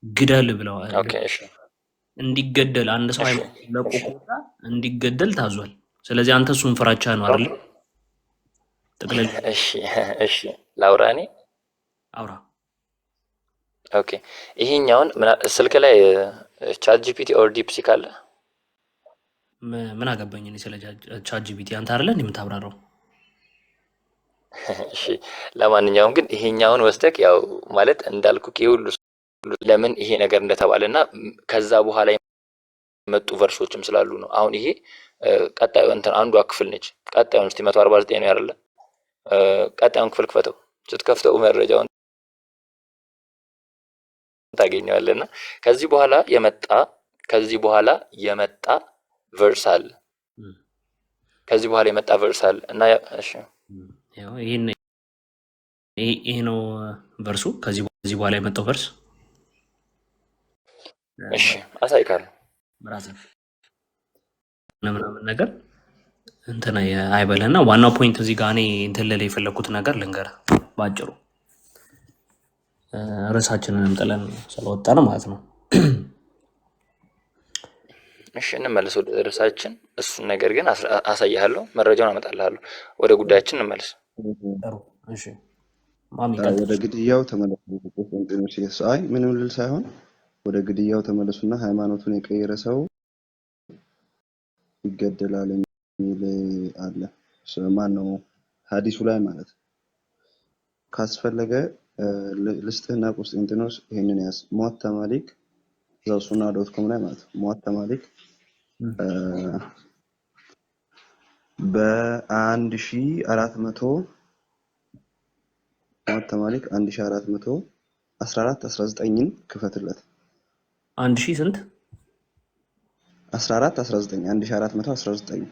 ግደል ብለዋል። ኦኬ እሺ እንዲገደል አንድ ሰው እሺ ሃይማኖት ለቆ እሺ ከወጣ እንዲገደል ታዟል። ስለዚህ አንተ እሱን ፍራቻ ነው አይደል? ጥቅልል እሺ እሺ ላውራ እኔ አውራ። ኦኬ ይሄኛውን ስልክ ላይ ቻት ጂፒቲ ኦር ዲፕሲክ አለ? ምን አገባኝ እኔ ስለ ቻት ጂፒቲ። አንተ አይደለ እንዴ የምታብራራው? እሺ ለማንኛውም ግን ይሄኛውን ወስደክ ያው ማለት እንዳልኩክ ይሁሉ ለምን ይሄ ነገር እንደተባለና ከዛ በኋላ የመጡ ቨርሶችም ስላሉ ነው። አሁን ይሄ ቀጣዩ እንትን አንዷ ክፍል ነች። ቀጣዩን እስቲ 149 ነው አይደለ? ቀጣዩን ክፍል ክፈተው። ስትከፍተው መረጃውን ታገኘዋለና ከዚህ በኋላ የመጣ ቨርስ አለ። ከዚህ በኋላ የመጣ ቨርስ አለ እና እሺ ያው ይሄ ነው ቨርሱ። ከዚህ በኋላ የመጣው ቨርስ እሺ አሳይካለሁ። ብራዘር ምናምን ነገር እንትን አይበለና ዋናው ፖይንት እዚህ ጋር እኔ እንትን ልል የፈለኩት ነገር ልንገርህ ባጭሩ፣ ርዕሳችንንም ጥለን ስለወጣን ማለት ነው። እሺ እንመለስ ወደ ርዕሳችን። እሱን ነገር ግን አሳያለሁ፣ መረጃውን አመጣልሃለሁ። ወደ ጉዳያችን እንመለስ። እሺ ማሚ ወደ ግድያው ተመለሱ። አይ ምንም ልል ሳይሆን ወደ ግድያው ተመለሱና ሃይማኖቱን የቀየረ ሰው ይገደላል የሚል አለ። ማን ነው ሀዲሱ ላይ ማለት ካስፈለገ ልስጥህና ቁስጥንጥኖስ ይሄንን ያዝ። ሙዋታ ማሊክ እዛው ሱና.ኮም ላይ ማለት ሙዋታ ማሊክ በ1400 ሙዋታ ማሊክ 1414 19ን ክፈትለት። 1000 ስንት 14 19 1419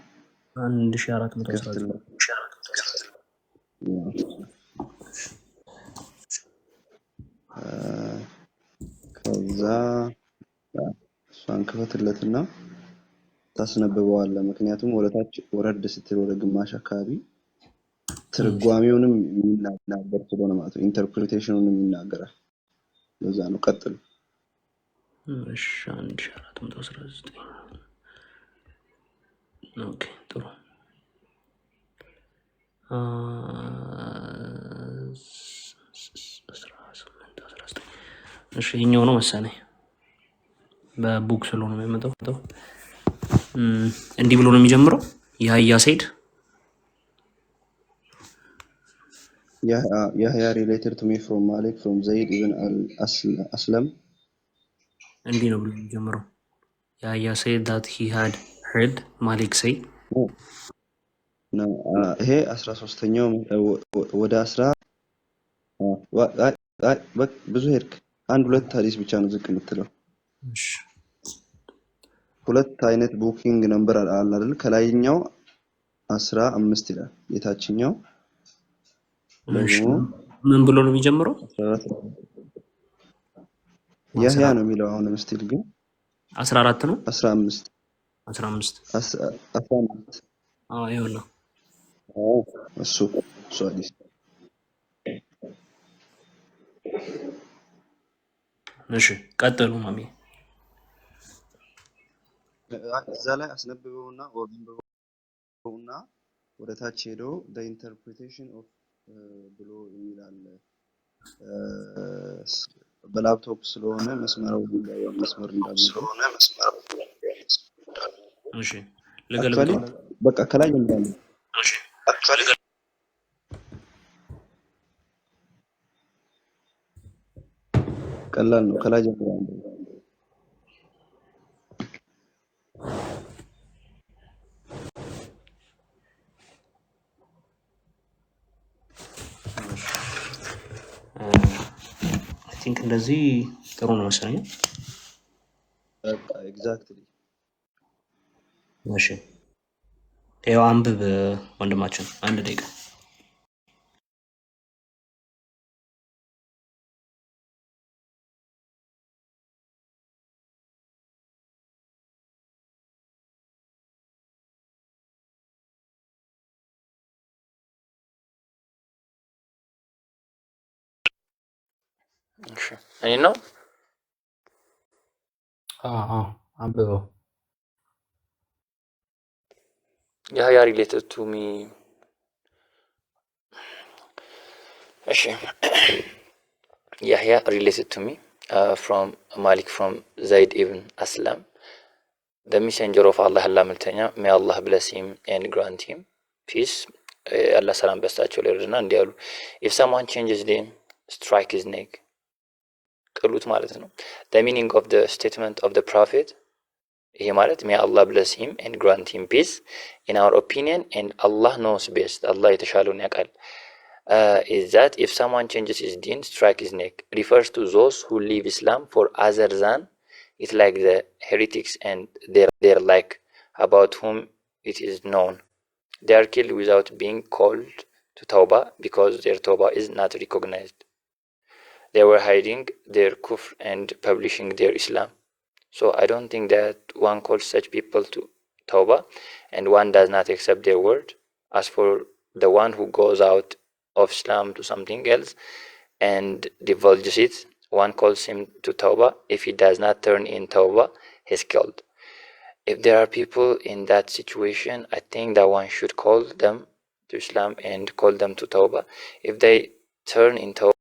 1419 ከዛ እሷን ክፈትለትና ታስነብበዋለህ። ምክንያቱም ወደታች ወረድ ስትል ወደ ግማሽ አካባቢ ትርጓሜውንም የሚናገር ስለሆነ ማለት ነው። ኢንተርፕሪቴሽኑንም ይናገራል። ለዛ ነው። ቀጥሉ። እሺ 1419 ኦኬ ጥሩ። እሺ ይሄኛው ነው መሰለኝ በቡክ ስለሆነ የሚመጣው። እንዲህ ብሎ ነው የሚጀምረው። ያህያ ሰይድ Yahya related to me from Malik from Zayd ibn al-Aslam. እንዲህ ነው ብሎ የሚጀምረው። ያህያ ሰይድ that he had heard Malik say ይሄ 13ኛው ወደ 10 ብዙ ሄድክ። አንድ ሁለት ሀዲስ ብቻ ነው ዝቅ የምትለው። ሁለት አይነት ቡኪንግ ነምበር አለ አይደል? ከላይኛው 15 ይላል፣ የታችኛው ደግሞ ምን ብሎ ነው የሚጀምረው? ያህያ ነው የሚለው። አሁንም ስቲል ግን 14 ነው 15 ይኸውልህ እሱ ሀዲስ። እሺ ቀጥሉ ማሚ። እዛ ላይ አስነብበውና ወደ ታች ሄዶ the interpretation of ብሎ የሚላል። በላፕቶፕ ስለሆነ መስመር እንዳለ እሺ ለገልብጦ በቃ ከላይ እንዳለ እሺ ቀላል ነው። ከላይ ጀምሮ አይ ቲንክ እንደዚህ ጥሩ ነው መሰለኝ። በቃ ኤግዛክትሊ። እሺ ይኸው አንብብ ወንድማችን፣ አንድ ደቂቃ። እኔ ነው አንብበው። Yahya related to me. እሺ Yahya related to me from Malik from Zaid ibn Aslam, the messenger of Allah መልእክተኛ, may Allah bless him and grant him peace. አላህ ሰላም በሳቸው ላይ ይርድና እንዲህ አሉ። if someone changes them, strike his neck. ቅሉት ማለት ነው። the meaning of the statement of the prophet, ይሄ ማለት may Allah bless him and grant him peace, in our opinion and Allah knows best, Allah የተሻለውን ያውቃል, is that if someone changes his deen, strike his neck, refers to those who leave Islam for other than it, like the heretics and their like, about whom it is known. They are killed without being called to Tawbah because their Tawbah is not recognized. They were hiding their kufr and publishing their Islam. So I don't think that one calls such people to Tawbah and one does not accept their word. As for the one who goes out of Islam to something else and divulges it, one calls him to Tawbah. If he does not turn in Tawbah, he's killed. If there are people in that situation, I think that one should call them to Islam and call them to Tawbah. If they turn in Tawbah,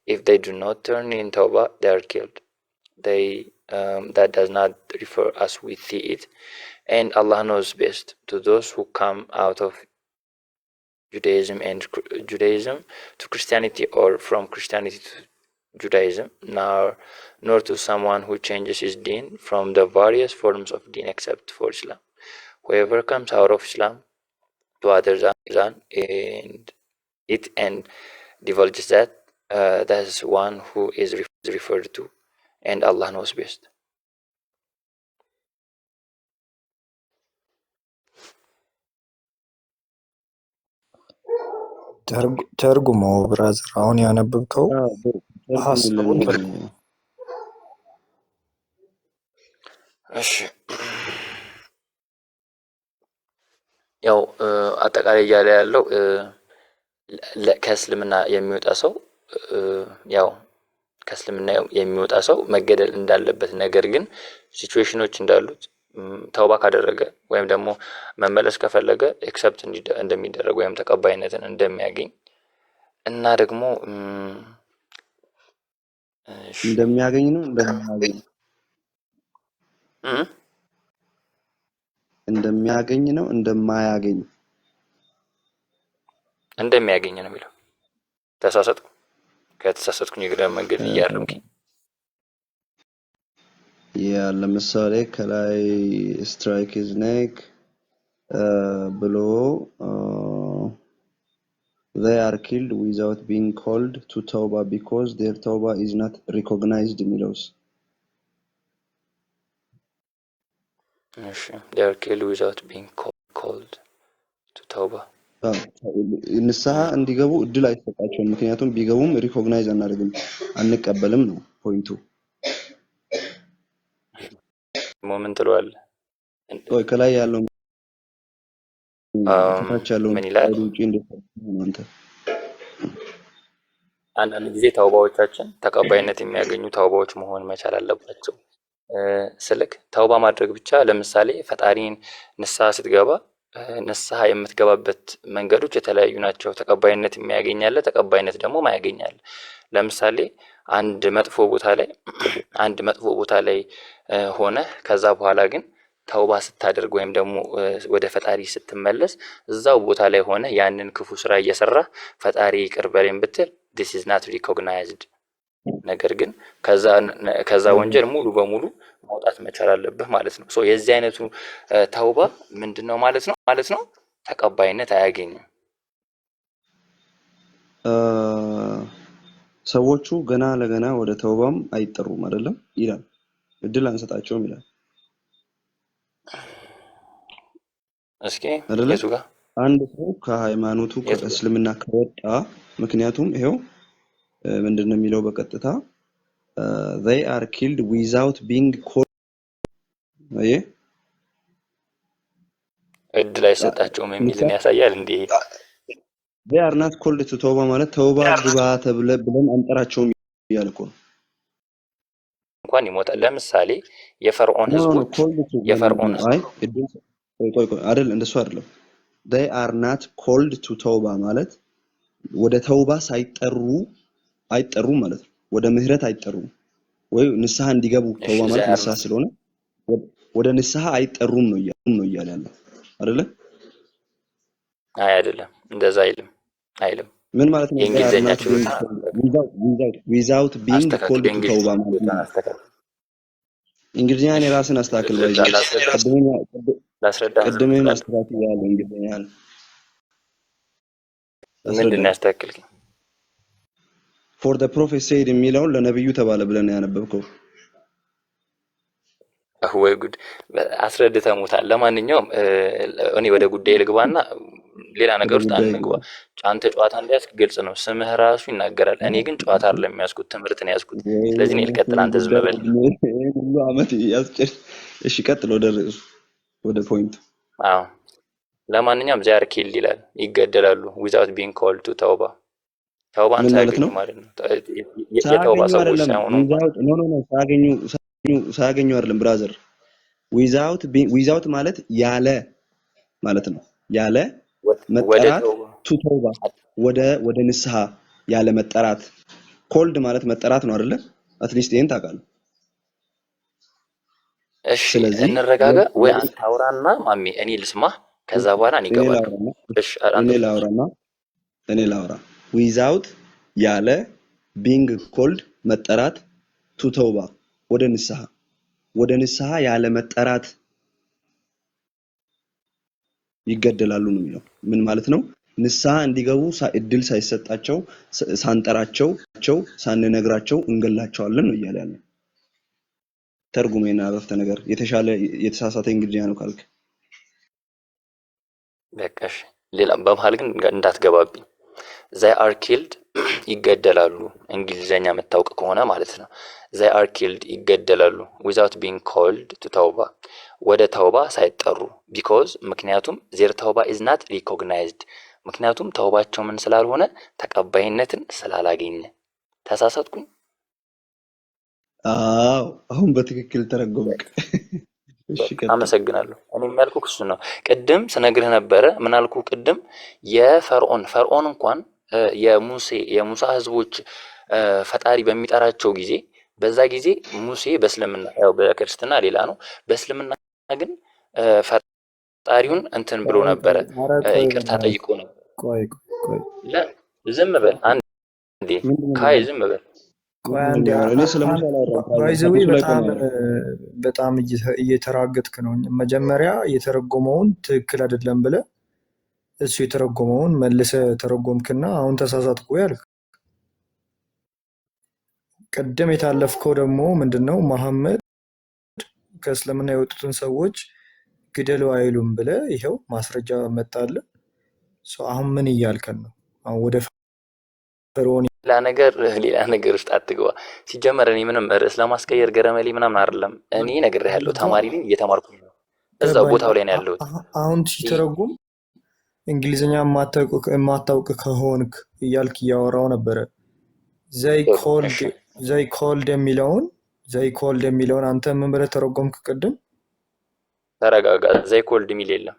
if they do not turn in Tawbah, they are killed. That does not refer as we see it, and Allah knows best. To those who come out of Judaism to Christianity, or from Christianity to Judaism, nor to someone who changes his deen from the various forms of deen except for Islam. Whoever comes out of Islam to other than it and divulges that, that is one who is referred to, and Allah knows best. ተርጉመው ብራዘር፣ አሁን ያነበብከው ሀሳቡን ተርጉምልን። እሺ ያው አጠቃላይ እያለ ያለው ከእስልምና የሚወጣ ሰው ያው ከእስልምና የሚወጣ ሰው መገደል እንዳለበት፣ ነገር ግን ሲቹዌሽኖች እንዳሉት ተውባ ካደረገ ወይም ደግሞ መመለስ ከፈለገ ኤክሰፕት እንደሚደረግ ወይም ተቀባይነትን እንደሚያገኝ እና ደግሞ እንደሚያገኝ ነው እንደማያገኝ ነው የሚለው። ተሳሳትኩ? ከተሳሳትኩኝ እግረ መንገድ እያረምኩኝ። ያ ለምሳሌ ከላይ ስትራይክ ሂዝ ኔክ ብሎ they are killed without being called to Tawbah because their Tawbah is not recognized የሚለውስ? እሺ they are killed without being called to Tawbah ንስሐ እንዲገቡ እድል አይሰጣቸውም። ምክንያቱም ቢገቡም ሪኮግናይዝ አንቀበልም ነው ፖይንቱ። ሞመንት ለዋል ወይ ከላይ ያለው ከታች ያለው ምን ይላል? ውጪ እንደተናንተ አንዳንድ ጊዜ ተውባዎቻችን ተቀባይነት የሚያገኙ ተውባዎች መሆን መቻል አለባቸው። ስልክ ተውባ ማድረግ ብቻ፣ ለምሳሌ ፈጣሪን ንስሐ ስትገባ ንስሐ የምትገባበት መንገዶች የተለያዩ ናቸው። ተቀባይነት የሚያገኛለ፣ ተቀባይነት ደግሞ ማያገኛለ። ለምሳሌ አንድ መጥፎ ቦታ ላይ ሆነ ከዛ በኋላ ግን ተውባ ስታደርግ ወይም ደግሞ ወደ ፈጣሪ ስትመለስ እዛው ቦታ ላይ ሆነ ያንን ክፉ ስራ እየሰራ ፈጣሪ ይቅር በለኝ ብትል this is not recognized። ነገር ግን ከዛ ወንጀል ሙሉ በሙሉ መውጣት መቻል አለብህ ማለት ነው። ሶ የዚህ አይነቱ ተውባ ምንድነው ማለት ነው ተቀባይነት አያገኝም። ሰዎቹ ገና ለገና ወደ ተውባም አይጠሩም አይደለም ይላል። እድል አንሰጣቸውም ይላል። እስኪ የቱ ጋር አንድ ሰው ከሃይማኖቱ ከእስልምና ከወጣ፣ ምክንያቱም ይሄው ምንድነው የሚለው በቀጥታ they are killed without being called። እድል አይሰጣቸውም የሚልን ያሳያል እንዴ? they are not called to ተውባ ማለት ተውባ ግባ ብለን አንጠራቸውም እያለ እኮ ነው። እንኳን ይሞታል። ለምሳሌ የፈርዖን ህዝቦች የፈርዖን ቆይ አይደል እንደሱ አይደለም። they are not called to ተውባ ማለት ወደ ተውባ አይጠሩም ማለት ነው። ወደ ምህረት አይጠሩም ወይ ንስሐ እንዲገቡ ተውባ ማለት ንስሐ ስለሆነ ወደ ንስሐ አይጠሩም ነው እያለ ያለው አይደለ? አይደለም፣ እንደዛ አይልም። ምን ማለት ነው? የእንግሊዘኛ ችሎታ without being called to ተውባ ማለት እንግሊዝኛን የራስን አስተካክል ወይ ቅድምህን አስተካክል ያለው እንግሊዝኛን ምንድን ያስተካክልኝ? for the prophet said የሚለውን ለነብዩ ተባለ ብለን ያነበብከው ወይ ጉድ! አስረድተሙታል። ለማንኛውም እኔ ወደ ጉዳይ ልግባና ሌላ ነገር ውስጥ አንግባ። አንተ ጨዋታ እንዲያስክ ግልጽ ነው፣ ስምህ ራሱ ይናገራል። እኔ ግን ጨዋታ አይደለም የሚያስኩት ትምህርት ነው ያስኩት። ስለዚህ ነው ልቀጥል፣ አንተ ዝም በል። ሁሉ አመት ያስጨር። እሺ ቀጥል፣ ወደ ፖይንት። አዎ ለማንኛውም they are killed ይላል፣ ይገደላሉ without being called to ተውባ። ተውባን ሳያገኙ ማለት ነው። የተውባ ሰዎች ሳይሆኑ ሳያገኙ አይደለም ብራዘር። without ማለት ያለ ማለት ነው። ያለ መጠራት ቱ ተውባ ወደ ንስሐ ያለ መጠራት። ኮልድ ማለት መጠራት ነው አይደለ? አትሊስት ይሄን ታውቃለህ። እሺ እንረጋጋ። ወይ አንተ አውራና ማሚ እኔ ልስማ፣ ከዛ በኋላ እኔ እገባለሁ። እሺ እኔ ላውራ። without ያለ being called መጠራት ቱ ተውባ ወደ ንስሐ ያለ መጠራት ይገደላሉ ነው የሚለው። ምን ማለት ነው? ንስሐ እንዲገቡ እድል ሳይሰጣቸው ሳንጠራቸው ሳንነግራቸው እንገላቸዋለን ነው እያለ ያለው። ተርጉሜና አረፍተ ነገር የተሳሳተ እንግሊዝኛ ነው ካልክ በቃሽ። ሌላ በመሃል ግን እንዳትገባብኝ። they are killed ይገደላሉ፣ እንግሊዘኛ መታወቅ ከሆነ ማለት ነው። they are killed ይገደላሉ without being called to ተውባ ወደ ተውባ ሳይጠሩ because ምክንያቱም their ተውባ is not recognized ምክንያቱም ተውባቸው ምን ስላልሆነ ተቀባይነትን ስላላገኘ። ተሳሳትኩኝ? አሁን በትክክል ተረጎምክ። እሺ አመሰግናለሁ። እኔ የሚያልኩህ እሱ ነው። ቅድም ስነግርህ ነበረ። ምን አልኩህ ቅድም? ፈርዖን እንኳን የሙሳ ህዝቦች ፈጣሪ በሚጠራቸው ጊዜ በዛ ጊዜ ሙሴ በእስልምና ያው በክርስትና ሌላ ነው፣ በእስልምና ግን ፈጣሪውን እንትን ብሎ ነበረ፣ ይቅርታ ጠይቆ ነበር። ቆይ ዝም በል አንዴ ካይ ዝም በል። በጣም እየተራገጥክ ነው። መጀመሪያ የተረጎመውን ትክክል አይደለም ብለህ እሱ የተረጎመውን መልሰህ ተረጎምክና አሁን ተሳሳትኩ ያልክ። ቀደም የታለፍከው ደግሞ ምንድነው? መሐመድ ከእስልምና የወጡትን ሰዎች ግደሉ አይሉም ብለህ ይሄው ማስረጃ መጣልህ። አሁን ምን እያልከን ነው? አሁን ወደ ፈርዖን ሌላ ነገር ውስጥ አትግባ። ሲጀመር እኔ ምንም ርዕስ ለማስቀየር ገረመሌ ምናምን አይደለም። እኔ ነግሬሃለሁ፣ ተማሪ ነኝ፣ እየተማርኩ ነው። እዛው ቦታው ላይ ነው ያለሁት። አሁን ሲተረጉም እንግሊዝኛ የማታውቅ ከሆንክ እያልክ እያወራው ነበረ። ዘይ ኮልድ የሚለውን አንተ ምን ብለህ ተረጎምክ ቅድም? ተረጋጋ። ዘይ ኮልድ የሚል የለም።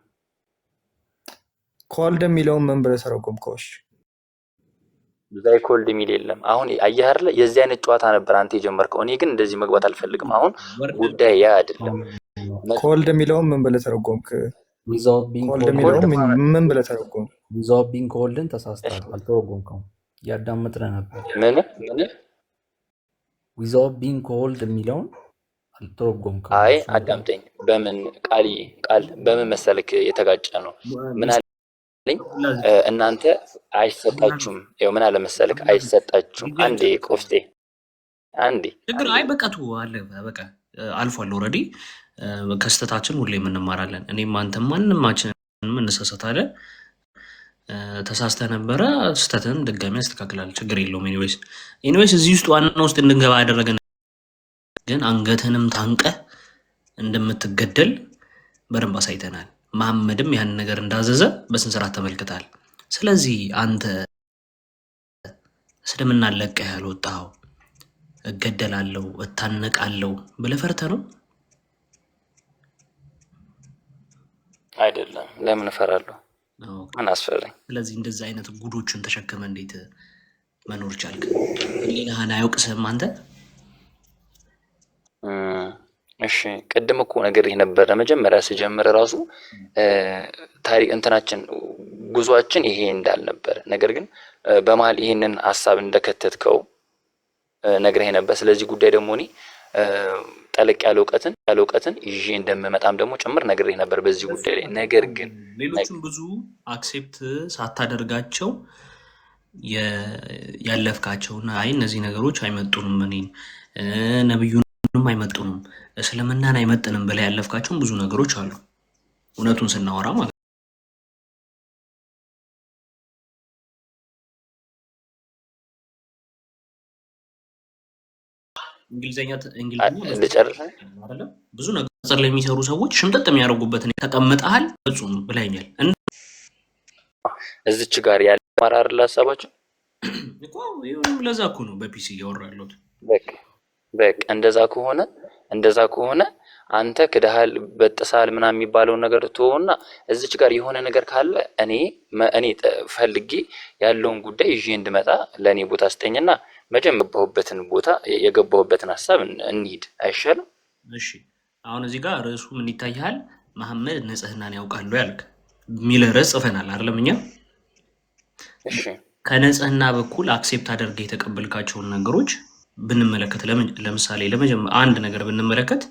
ኮልድ የሚለውን ምን ብለህ ተረጎምከው? ዘይ ኮልድ የሚል የለም። አሁን አየህ አይደለ? የዚህ አይነት ጨዋታ ነበር አንተ የጀመርከው። እኔ ግን እንደዚህ መግባት አልፈልግም። አሁን ጉዳይ ያ አይደለም። ኮልድ የሚለውን ምን ብለህ ተረጎምክ? ምን ብለህ ተረጎምክ? ዊዛውት ቢንግ ኮልድን ተሳስተሃል፣ አልተረጎምከውም። ያዳመጥነህ ነበር። ምን ዊዛውት ቢንግ ኮልድ የሚለውን አልተረጎምከውም። አይ አዳምጠኝ። በምን ቃል በምን መሰልክ የተጋጨ ነው? ምን አለኝ? እናንተ አይሰጣችሁም። ይኸው ምን አለ መሰልክ፣ አይሰጣችሁም። አንዴ ቆፍጤ አንዴ ችግር አይ በቃቱ አለ በቃ አልፏል። ኦልሬዲ ከስተታችን ሁሌ እንማራለን። እኔም አንተም ማንማችንም እንሳሳታለን። ተሳስተ ነበረ፣ ስተትን ድጋሚ ያስተካክላል። ችግር የለውም። ኤኒዌይስ እዚህ ውስጥ ዋና ውስጥ እንድንገባ ያደረገን ግን አንገትንም ታንቀ እንደምትገደል በደንብ አሳይተናል። መሐመድም ያን ነገር እንዳዘዘ በስንስራት ተመልክታል። ስለዚህ አንተ እስልምና ለቀህ ያልወጣው እገደላለሁ እታነቃለሁ ብለህ ፈርተህ ነው? አይደለም። ለምን እፈራለሁ? ምን አስፈራኝ? ስለዚህ እንደዚህ አይነት ጉዶችን ተሸክመ እንዴት መኖር ቻልክ? ህሊናህን አያውቅስህም አንተ? እሺ ቅድም እኮ ነገር ነበረ መጀመሪያ ስጀምር ራሱ ታሪክ እንትናችን ጉዟችን ይሄ እንዳልነበረ ነገር ግን በመሀል ይሄንን ሀሳብ እንደከተትከው ነግረህ ነበር። ስለዚህ ጉዳይ ደግሞ እኔ ጠለቅ ያለ እውቀትን ይዤ እንደምመጣም ደግሞ ጭምር ነግሬህ ነበር በዚህ ጉዳይ ላይ። ነገር ግን ሌሎችም ብዙ አክሴፕት ሳታደርጋቸው ያለፍካቸውና አይ እነዚህ ነገሮች አይመጡንም፣ እኔን ነብዩንም አይመጡንም፣ እስልምናን አይመጥንም ብለህ ያለፍካቸውን ብዙ ነገሮች አሉ። እውነቱን ስናወራ ማለት ነው። እንግሊዝኛ ልጨርስ ብዙ ነገር ላይ የሚሰሩ ሰዎች ሽምጥጥ የሚያደርጉበትን ተቀምጠሃል ፍጹም ብለኛል። እዚች ጋር ያለ ማራር ላሳባቸው እኮ ለዛ እኮ ነው በፒሲ እያወራ ያለሁት። በቃ እንደዛ ከሆነ አንተ ክደሃል በጥሳል ምናምን የሚባለውን ነገር ትሆና እዚች ጋር የሆነ ነገር ካለ እኔ ፈልጌ ያለውን ጉዳይ ይዤ እንድመጣ ለእኔ ቦታ ስጠኝና መጀመሪያ የገባሁበትን ሀሳብ እንሂድ አይሻልም? እሺ አሁን እዚህ ጋር ርዕሱ ምን ይታያል? መሐመድ ንጽህናን ያውቃሉ ያልክ የሚል ርዕስ ጽፈናል አይደለም? እኛ እሺ ከንጽህና በኩል አክሴፕት አድርገህ የተቀበልካቸውን ነገሮች ብንመለከት ለምሳሌ አንድ ነገር ብንመለከት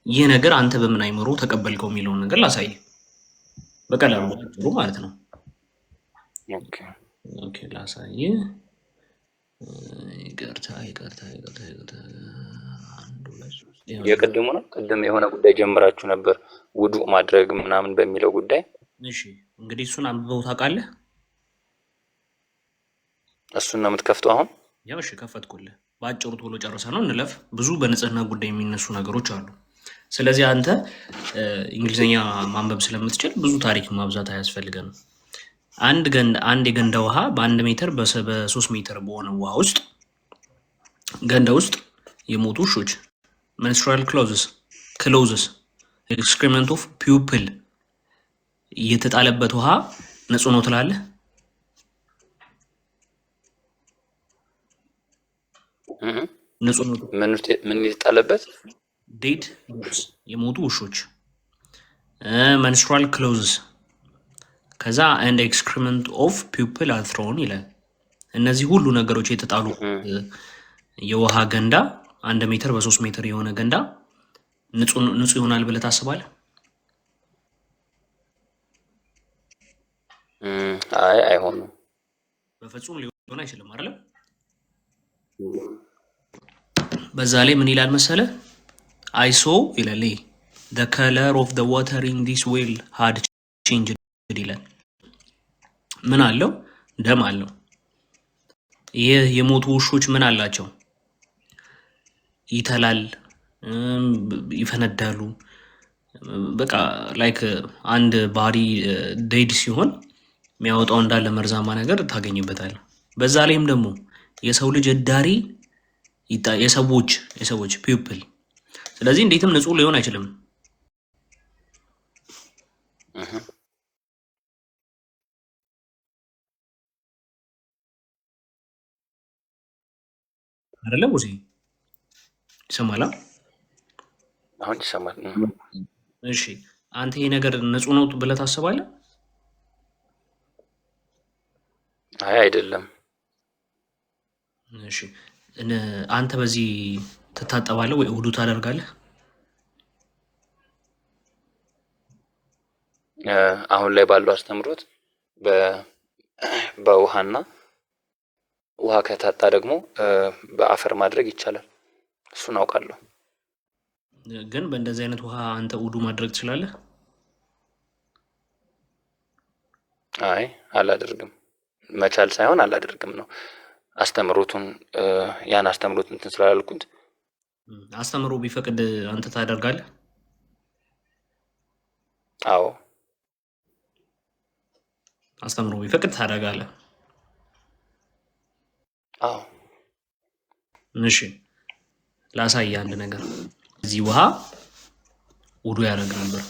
ይህ ነገር አንተ በምን አይምሮ ተቀበልከው የሚለውን ነገር ላሳይ በቀላሉ ጥሩ ማለት ነው። ኦኬ ላሳይ። ይቅርታ የቅድሙ ነው። ቅድም የሆነ ጉዳይ ጀምራችሁ ነበር ውዱእ ማድረግ ምናምን በሚለው ጉዳይ። እሺ እንግዲህ እሱን አንብበው ታውቃለህ? እሱን ነው የምትከፍተው አሁን? ያው እሺ ከፈትኩልህ። በአጭሩ ቶሎ ጨርሰ ነው እንለፍ። ብዙ በንጽህና ጉዳይ የሚነሱ ነገሮች አሉ። ስለዚህ አንተ እንግሊዝኛ ማንበብ ስለምትችል ብዙ ታሪክ ማብዛት አያስፈልገንም። አንድ የገንዳ ውሃ በ1 ሜትር በ3 ሜትር በሆነ ውሃ ውስጥ ገንዳ ውስጥ የሞቱ ውሾች menstrual clothes excrement of pupil እየተጣለበት ውሃ ንጹህ ነው ትላለህ? ንጹህ ነው። ምን የተጣለበት? ዴድ የሞቱ ውሾች menstrual clothes ከዛ and excrement of pupil are thrown ይላል። እነዚህ ሁሉ ነገሮች የተጣሉ የውሃ ገንዳ 1 ሜትር በ3 ሜትር የሆነ ገንዳ ንጹህ ይሆናል ብለህ ታስባለህ? አይ አይሆንም፣ በፍጹም ሊሆን አይችልም አይደል? በዛ ላይ ምን ይላል መሰለ? I saw ይላል the color of the water in this well had changed ይላል። ምን አለው? ደም አለው። ይህ የሞቱ ውሾች ምን አላቸው? ይተላል፣ ይፈነዳሉ። በቃ ላይክ አንድ ባዲ ዴድ ሲሆን የሚያወጣው እንዳለ መርዛማ ነገር ታገኝበታል። በዛ ላይም ደግሞ የሰው ልጅ እዳሪ የሰዎች ፒፕል። ስለዚህ እንዴትም ንጹህ ሊሆን አይችልም አይደለ? ሙሴ ይሰማል? አሁን ይሰማል። እሺ አንተ ይሄ ነገር ንጹህ ነው ብለህ ታስባለህ? አይ አይደለም። እሺ አንተ በዚህ ትታጠባለህ ወይ ውዱእ ታደርጋለህ? አሁን ላይ ባለው አስተምሮት በውሃና ውሃ ከታጣ ደግሞ በአፈር ማድረግ ይቻላል። እሱን አውቃለሁ። ግን በእንደዚህ አይነት ውሃ አንተ ውዱእ ማድረግ ትችላለህ? አይ አላደርግም። መቻል ሳይሆን አላደርግም ነው አስተምሮቱን። ያን አስተምሮት እንትን ስላልኩት። አስተምሮ ቢፈቅድ አንተ ታደርጋለህ? አዎ አስተምሮ ቢፈቅድ ታደርጋለህ? አዎ። እሺ ላሳይ አንድ ነገር። እዚህ ውሃ ውዱ ያደርግ ነበር።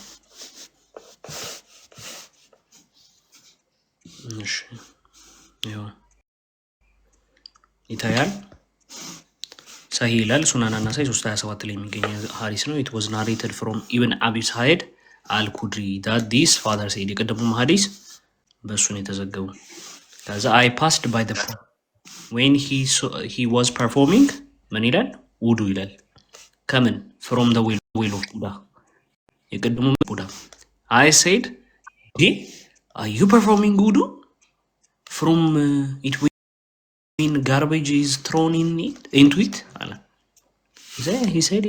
እሺ ይኸው ይታያል። ሰሂህ ይላል። ሱናን አናሳይ 327 ላይ የሚገኝ ሀዲስ ነው። ኢት ዋዝ ናሬትድ ፍሮም ኢብን አቢ ሰዒድ አልኩድሪ ዳት ዲስ ፋዘር ሴድ። የቀደሙም ሀዲስ በእሱ ነው የተዘገቡ። ከዛ አይ ፓስድ ባይ ዘ ዌን ሂ ዋዝ ፐርፎርሚንግ ምን ይላል? ውዱ ይላል። ከምን ፍሮም ዘ ዌል ኦፍ ቡዳ፣ የቀደሙ ቡዳ። አይ ሴድ አር ዩ ፐርፎርሚንግ ውዱ ፍሮም ኢት ዌን ጋርቤጅ ኢዝ ትሮን ኢንቱ ኢት አለ። ሂ ሴድ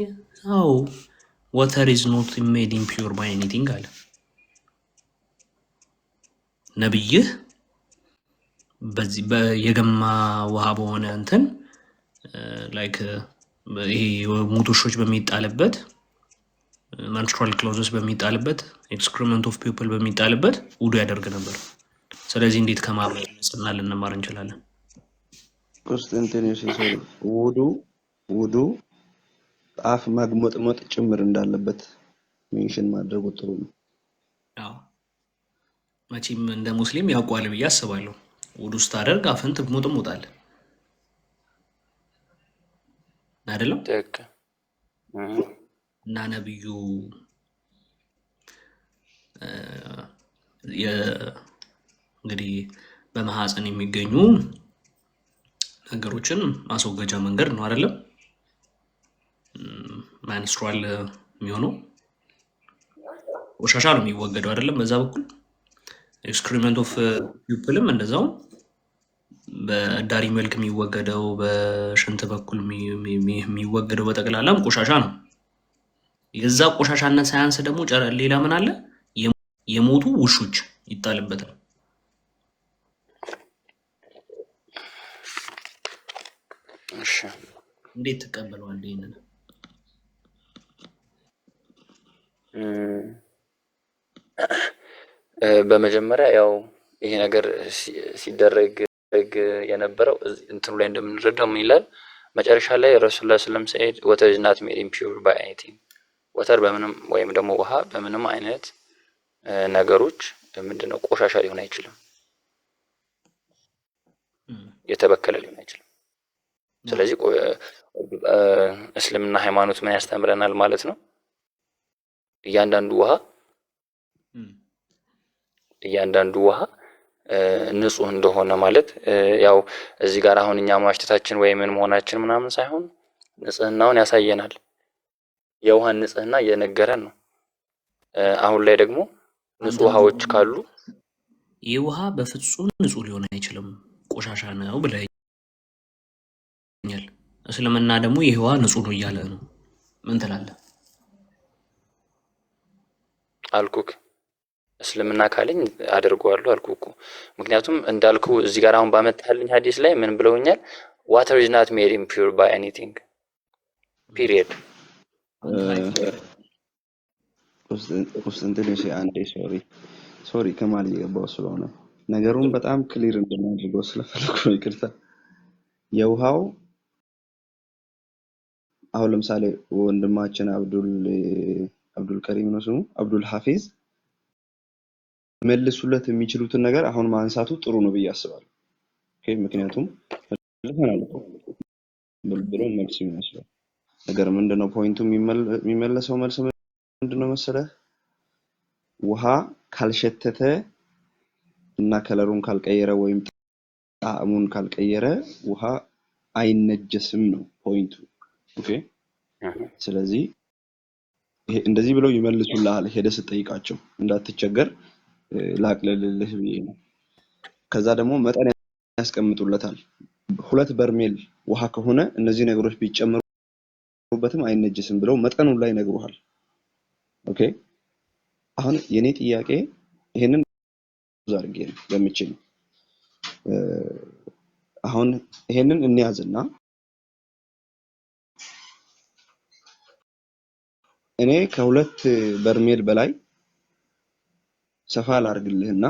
አዎ ዋተር ኢዝ ኖት ሜድ ኢምፒውር ባይ ኤኒቲንግ አለ። ነብይህ በዚህ የገማ ውሃ በሆነ እንትን ላይክ ይሄ ሙቶሾች በሚጣልበት መንስትሩዋል ክሎዝስ በሚጣልበት ኤክስክሪመንት ኦፍ ፒፕል በሚጣልበት ውዱ ያደርግ ነበር። ስለዚህ እንዴት ከማብራት ንጽህና ልንማር እንችላለን? ኮንስታንቲኖስ ውዱ አፍ ማግሞጥሞጥ ጭምር እንዳለበት ሜንሽን ማድረጉ ጥሩ ነው። አዎ መቼም እንደ ሙስሊም ያውቀዋል ብዬ አስባለሁ። ውዱ ስታደርግ አፍን ትግሞጥሞጣለህ አይደለም? ትክክል። እና ነብዩ እንግዲህ በማህፀን የሚገኙ ነገሮችን ማስወገጃ መንገድ ነው አይደለም? ማንስትሩዋል የሚሆነው ቆሻሻ ነው የሚወገደው አይደለም? በዛ በኩል ኤክስክሪመንት ኦፍ ፒፕልም እንደዛው በዳሪ መልክ የሚወገደው በሽንት በኩል የሚወገደው በጠቅላላም ቆሻሻ ነው። የዛ ቆሻሻነት ሳያንስ ደግሞ ሌላ ምን አለ? የሞቱ ውሾች ይጣልበታል። እሺ እንዴት ትቀበለዋለህ ይሄንን? በመጀመሪያ ያው ይሄ ነገር ሲደረግ የነበረው እንትኑ ላይ እንደምንረዳው ምን ይላል መጨረሻ ላይ ረሱላህ ሰለላሁ ዐለይሂ ወሰለም said water is not made impure by anything ወተር በምንም ወይም ደግሞ ውሃ በምንም አይነት ነገሮች ምንድነው ቆሻሻ ሊሆን አይችልም፣ የተበከለ ሊሆን አይችልም። ስለዚህ እስልምና ሃይማኖት ምን ያስተምረናል ማለት ነው? እያንዳንዱ ውሃ ንጹህ እንደሆነ ማለት ያው እዚህ ጋር አሁን እኛ ማሽተታችን ወይ ምን መሆናችን ምናምን ሳይሆን ንጽህናውን ያሳየናል። የውሃን ንጽህና እየነገረን ነው። አሁን ላይ ደግሞ ንጹህ ውሃዎች ካሉ ይህ ውሃ በፍጹም ንጹህ ሊሆን አይችልም ቆሻሻ ነው ብለኛል። እስልምና ደግሞ ይህ ውሃ ንጹህ ነው እያለ ነው። ምን ትላለህ? አልኩክ እስልምና ካለኝ አደርገዋለሁ አልኩኩ። ምክንያቱም እንዳልኩ እዚህ ጋር አሁን ባመጣልኝ ሐዲስ ላይ ምን ብለውኛል? water is not made impure by anything period። ኮንስታንቲኖስ አንዴ ሶሪ ከማል እየገባው ስለሆነ ነገሩን በጣም ክሊር እንደማድረገው ስለፈለኩ ነው፣ ይቅርታ። የውሃው አሁን ለምሳሌ ወንድማችን አብዱል ከሪም ነው ስሙ፣ አብዱል ሐፊዝ መልሱለት የሚችሉትን ነገር አሁን ማንሳቱ ጥሩ ነው ብዬ አስባለሁ። ኦኬ፣ ምክንያቱም ብሎ መልስ ይመስላል ነገር ምንድነው ፖይንቱ? የሚመለሰው መልስ ምንድነው መሰለህ? ውሃ ካልሸተተ እና ከለሩን ካልቀየረ ወይም ጣዕሙን ካልቀየረ ውሃ አይነጀስም ነው ፖይንቱ። ኦኬ፣ ስለዚህ እንደዚህ ብለው ይመልሱልሃል ሄደህ ስትጠይቃቸው እንዳትቸገር ላቅልልልህ ብዬ ነው። ከዛ ደግሞ መጠን ያስቀምጡለታል። 2 በርሜል ውሃ ከሆነ እነዚህ ነገሮች ቢጨመሩበትም አይነጀስም ብለው መጠኑን ላይ ነግሩሃል። ኦኬ፣ አሁን የኔ ጥያቄ ይሄንን ዛርጌ ነው ለምችል አሁን ይሄንን እንያዝና እኔ ከ2 በርሜል በላይ ሰፋ ላርግልህና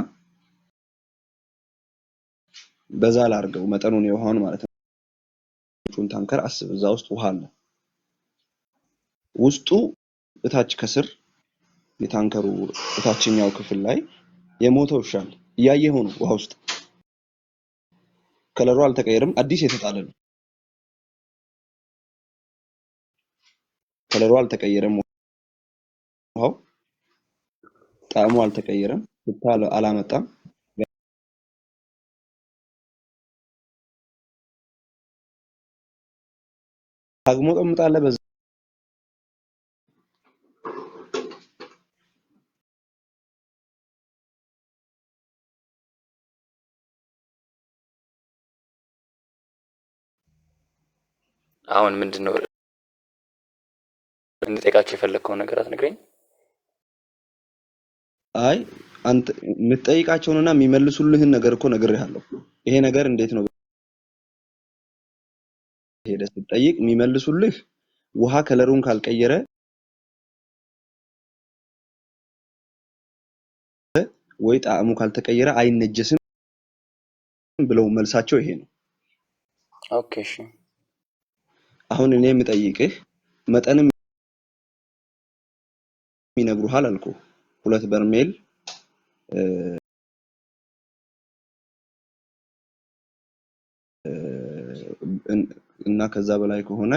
በዛ ላርገው መጠኑን የውሃውን ማለት ነው። ታንከር አስብ፣ እዛ ውስጥ ውሃ አለ። ውስጡ እታች ከስር የታንከሩ እታችኛው ክፍል ላይ የሞተ ውሻ አለ። እያየኸው ነው። ውሃ ውስጥ ከለሩ አልተቀየረም፣ አዲስ የተጣለ ነው። ከለሩ አልተቀየረም፣ ውሃው ጣዕሙ አልተቀየረም፣ ሽታ አላመጣም። ታግሞጠምጣለህ በዛ አሁን ምንድነው እንጠይቃቸው የፈለግከውን ነገር አትነግረኝ? አይ አንተ የምትጠይቃቸውንና የሚመልሱልህን ነገር እኮ ነግሬሃለሁ። ይሄ ነገር እንዴት ነው ሄደህ ስትጠይቅ የሚመልሱልህ ውሃ ከለሩን ካልቀየረ ወይ ጣዕሙ ካልተቀየረ አይነጀስም ብለው መልሳቸው ይሄ ነው። ኦኬ እሺ። አሁን እኔ የምጠይቅህ መጠንም ይነግሩሃል አልኩ። 2 በርሜል እና ከዛ በላይ ከሆነ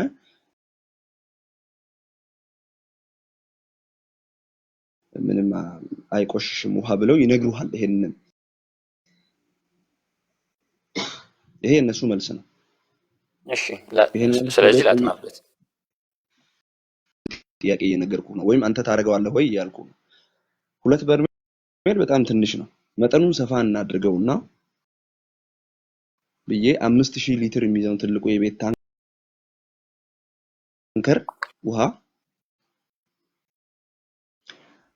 ምንም አይቆሽሽም ውሃ ብለው ይነግሩሃል። ይሄ እነሱ መልስ ነው። እሺ ስለዚህ ላጥናበት ጥያቄ እየነገርኩ ነው፣ ወይም አንተ ታደርገዋለህ ወይ እያልኩ ነው። 2 በርሜል በጣም ትንሽ ነው። መጠኑን ሰፋ እናድርገውና ብዬ 5000 ሊትር የሚይዘውን ትልቁ የቤት ታንከር ውሃ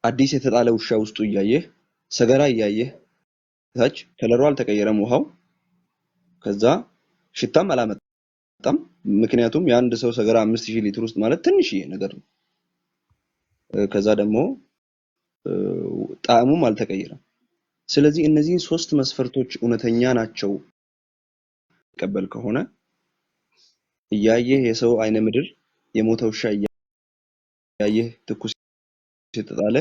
አዲስ የተጣለ ውሻ ውስጡ እያየህ ሰገራ እያየህ ታች ከለሩ አልተቀየረም ውሃው። ከዛ ሽታም አላመጣም። ምክንያቱም የአንድ ሰው ሰገራ 5000 ሊትር ውስጥ ማለት ትንሽዬ ነገር ነው። ከዛ ደግሞ ጣዕሙም አልተቀየረም። ስለዚህ እነዚህን 3 መስፈርቶች እውነተኛ ናቸው ተቀበል ከሆነ እያየህ የሰው አይነ ምድር የሞተ ውሻ እያየህ ትኩስ የተጣለ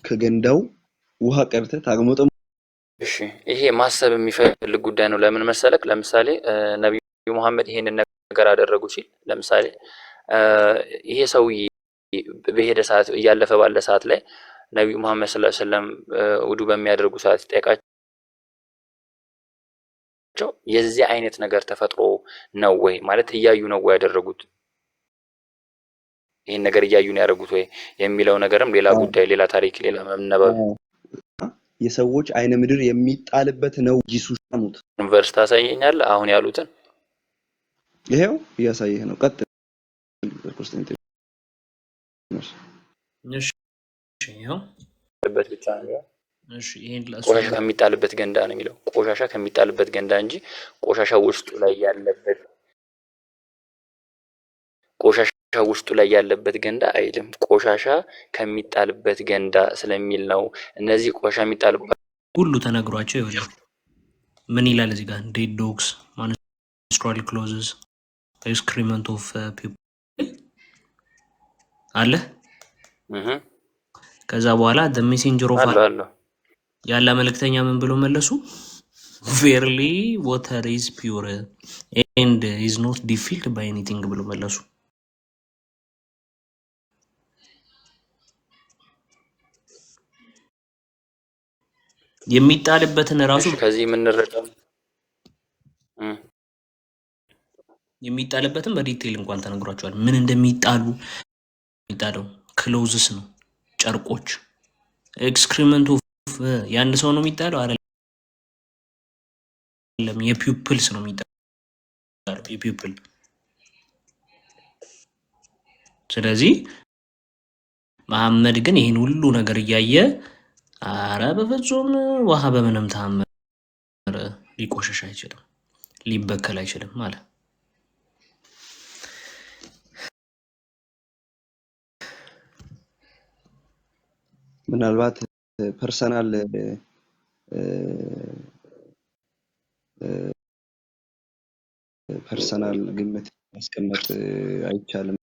ከገንዳው ውሃ ቀርተህ ታግሞጠም። እሺ ይሄ ማሰብ የሚፈልግ ጉዳይ ነው። ለምን መሰለክ? ለምሳሌ ነብዩ መሐመድ ይሄንን ነገር አደረጉ ሲል ለምሳሌ ይሄ ሰውዬ በሄደ ሰዓት እያለፈ ባለ ሰዓት ላይ ነብዩ መሐመድ ሰለላሁ ዐለይሂ ወሰለም ውዱ በሚያደርጉ ሰዓት ጠይቃቸው የዚህ አይነት ነገር ተፈጥሮ ነው ወይ ማለት እያዩ ነው ወይ ያደረጉት? ይሄን ነገር እያዩ ነው ያደረጉት ወይ የሚለው ነገርም ሌላ ጉዳይ፣ ሌላ ታሪክ፣ ሌላ መነበብ የሰዎች አይነ ምድር የሚጣልበት ነው። ኢየሱስ አሙት ዩኒቨርስ ታሳየኛለህ አሁን ያሉትን? ይሄው እያሳየህ ነው። ቀጥል። እሺ ይሄው ብቻ ነው። እሺ ይሄን ቆሻሻ ከሚጣልበት ገንዳ ነው የሚለው። ቆሻሻ ከሚጣልበት ገንዳ እንጂ ቆሻሻ ውስጡ ላይ ያለበት ገንዳ አይልም። ቆሻሻ ከሚጣልበት ገንዳ ስለሚል ነው። እነዚህ ቆሻሻ የሚጣልበት ሁሉ ተነግሯቸው ይሆናል። ምን ይላል እዚህ ጋር? ዴድ ዶግስ ማንስትራል ክሎዝስ ኤክስክሪመንት ኦፍ ፒፕል አለ። ከዛ በኋላ ዘ ሜሴንጀር ኦፍ ያለ መልእክተኛ ምን ብሎ መለሱ? ቬርሊ ዋተር ኢዝ ፒውር ኤንድ ኢዝ ኖት ዲፊልድ ባይ ኤኒቲንግ ብሎ መለሱ። የሚጣልበትን ራሱ ከዚህ የምንረዳው የሚጣልበትን በዲቴይል እንኳን ተነግሯቸዋል። ምን እንደሚጣሉ የሚጣለው ክሎዝስ ነው፣ ጨርቆች። ኤክስክሪመንት ኦፍ የአንድ ሰው ነው የሚጣለው አይደለም፣ የፒፕልስ ነው የሚጣለው፣ የፒፕል። ስለዚህ መሐመድ ግን ይህን ሁሉ ነገር እያየ አረ በፍጹም ውሃ በምንም ተአምር ሊቆሸሽ አይችልም፣ ሊበከል አይችልም ማለት ምናልባት ፐርሰናል ግምት ማስቀመጥ አይቻልም።